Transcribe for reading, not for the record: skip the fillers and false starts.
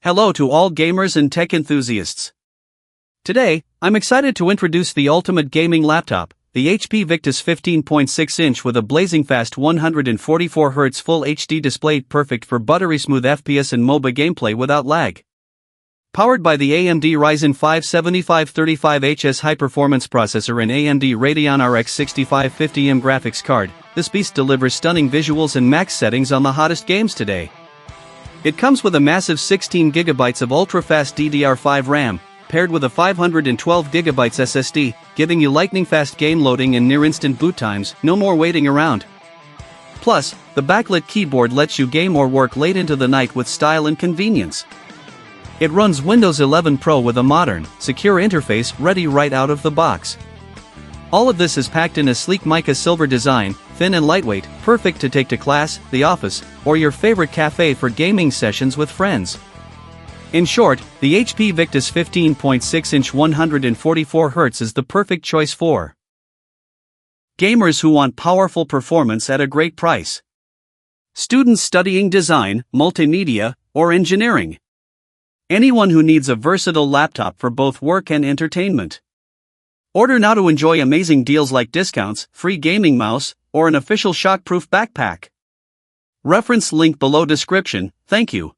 Hello to all gamers and tech enthusiasts. Today, I'm excited to introduce the ultimate gaming laptop, the HP Victus 15.6 inch with a blazing fast 144Hz Full HD display perfect for buttery smooth FPS and MOBA gameplay without lag. Powered by the AMD Ryzen 5 7535HS high-performance processor and AMD Radeon RX 6550M graphics card, this beast delivers stunning visuals and max settings on the hottest games today. It comes with a massive 16GB of ultra-fast DDR4 RAM, paired with a 512GB SSD, giving you lightning-fast game loading and near-instant boot times, no more waiting around. Plus, the backlit keyboard lets you game or work late into the night with style and convenience. It runs Windows 11 Pro with a modern, secure interface ready right out of the box. All of this is packed in a sleek mica silver design, thin and lightweight, perfect to take to class, the office, or your favorite cafe for gaming sessions with friends. In short, the HP Victus 15.6 inch 144Hz is the perfect choice for gamers who want powerful performance at a great price, students studying design, multimedia, or engineering, anyone who needs a versatile laptop for both work and entertainment. Order now to enjoy amazing deals like discounts, free gaming mouse, or an official shockproof backpack. Reference link below description. Thank you.